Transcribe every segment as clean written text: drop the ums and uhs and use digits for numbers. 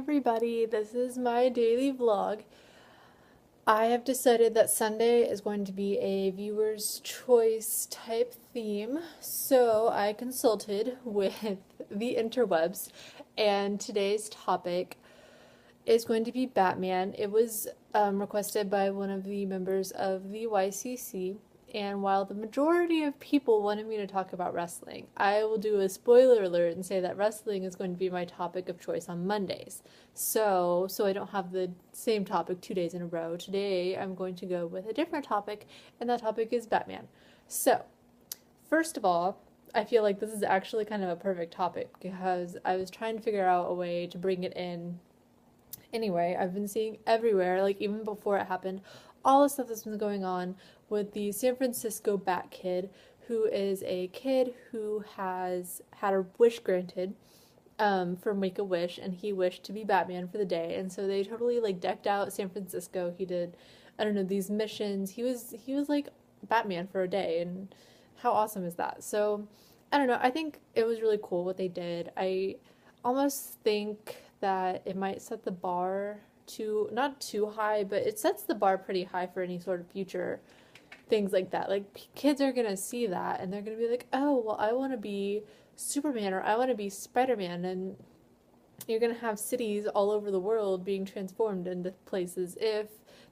everybody, this is my daily vlog. I have decided that Sunday is going to be a viewer's choice type theme, so I consulted with the interwebs, and today's topic is going to be Batman. It was requested by one of the members of the YCC, and while the majority of people wanted me to talk about wrestling, I will do a spoiler alert and say that wrestling is going to be my topic of choice on Mondays. So I don't have the same topic 2 days in a row. Today I'm going to go with a different topic, and that topic is Batman. So, first of all, I feel like this is actually kind of a perfect topic because I was trying to figure out a way to bring it in. Anyway, I've been seeing everywhere, like even before it happened, all the stuff that's been going on with the San Francisco Bat Kid, who is a kid who has had a wish granted for Make-A-Wish, and he wished to be Batman for the day, and so they totally like decked out San Francisco. He did, I don't know, these missions. He was like Batman for a day, and how awesome is that? So I don't know. I think it was really cool what they did. I almost think that it might set the bar too, not too high, but it sets the bar pretty high for any sort of future things like that. Like kids are gonna see that and they're gonna be like, oh, well, I want to be Superman or I want to be Spider-Man, and you're gonna have cities all over the world being transformed into places if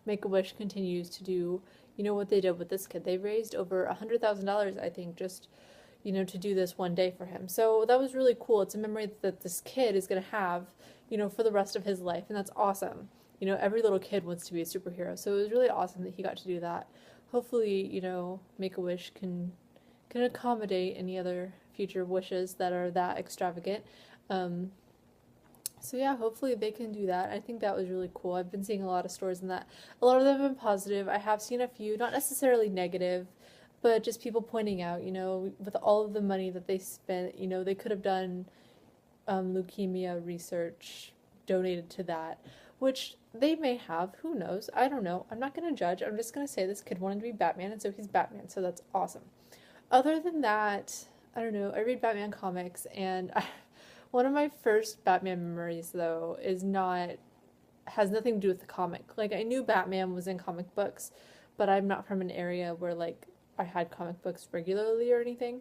Make-A-Wish continues to do, what they did with this kid. They raised over $100,000, I think, just to do this one day for him. So that was really cool. It's a memory that this kid is going to have, for the rest of his life, and that's awesome. Every little kid wants to be a superhero, so it was really awesome that he got to do that. Hopefully, Make-A-Wish can accommodate any other future wishes that are that extravagant. So yeah, hopefully they can do that. I think that was really cool. I've been seeing a lot of stories in that. A lot of them have been positive. I have seen a few, not necessarily negative, but just people pointing out, with all of the money that they spent, they could have done leukemia research donated to that, which they may have. Who knows? I don't know. I'm not going to judge. I'm just going to say this kid wanted to be Batman, and so he's Batman, so that's awesome. Other than that, I don't know. I read Batman comics, and one of my first Batman memories, though, has nothing to do with the comic. Like, I knew Batman was in comic books, but I'm not from an area where, like, I had comic books regularly or anything.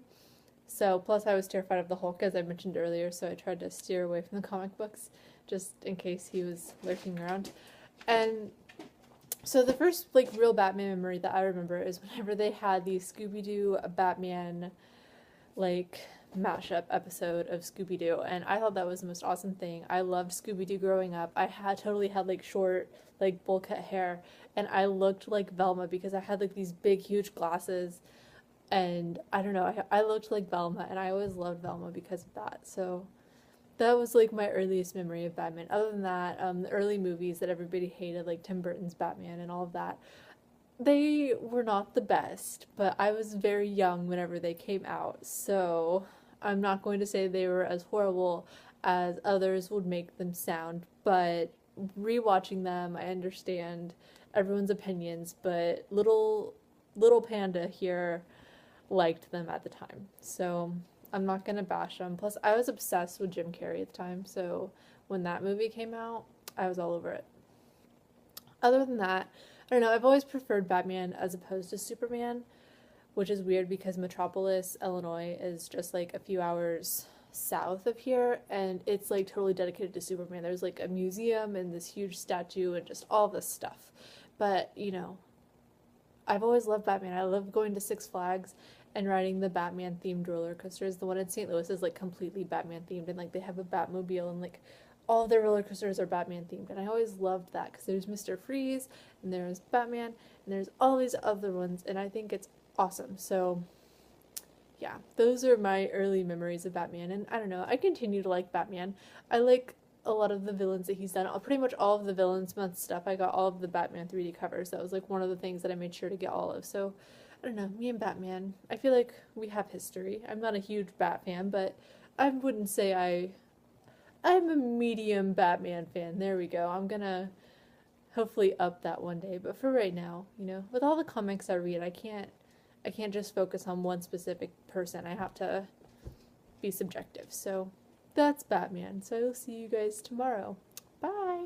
So, plus I was terrified of the Hulk, as I mentioned earlier, so I tried to steer away from the comic books, just in case he was lurking around. And so the first, like, real Batman memory that I remember is whenever they had the Scooby-Doo Batman, like, mashup episode of Scooby-Doo, and I thought that was the most awesome thing. I loved Scooby-Doo growing up. I totally had, like, short, like, bowl cut hair, and I looked like Velma because I had, like, these big, huge glasses, and I don't know, I looked like Velma, and I always loved Velma because of that. So that was, like, my earliest memory of Batman. Other than that, the early movies that everybody hated, like Tim Burton's Batman and all of that, they were not the best, but I was very young whenever they came out, so I'm not going to say they were as horrible as others would make them sound, but rewatching them, I understand everyone's opinions, but little panda here liked them at the time. So I'm not gonna bash them. Plus, I was obsessed with Jim Carrey at the time, so when that movie came out, I was all over it. Other than that, I don't know, I've always preferred Batman as opposed to Superman, which is weird because Metropolis, Illinois is just like a few hours south of here, and it's like totally dedicated to Superman. There's like a museum and this huge statue and just all this stuff. But, I've always loved Batman. I love going to Six Flags and riding the Batman themed roller coasters. The one in St. Louis is like completely Batman themed, and like they have a Batmobile, and like all of their roller coasters are Batman themed, and I always loved that because there's Mr. Freeze and there's Batman and there's all these other ones, and I think it's awesome. So yeah, those are my early memories of Batman, and I don't know, I continue to like Batman. I like a lot of the villains that he's done. Pretty much all of the Villains Month stuff. I got all of the Batman 3D covers. That was like one of the things that I made sure to get all of. So I don't know, me and Batman, I feel like we have history. I'm not a huge Bat fan, but I wouldn't say I'm a medium Batman fan. There we go. I'm gonna hopefully up that one day. But for right now, with all the comics I read, I can't just focus on one specific person. I have to be subjective. So that's Batman. So I will see you guys tomorrow. Bye.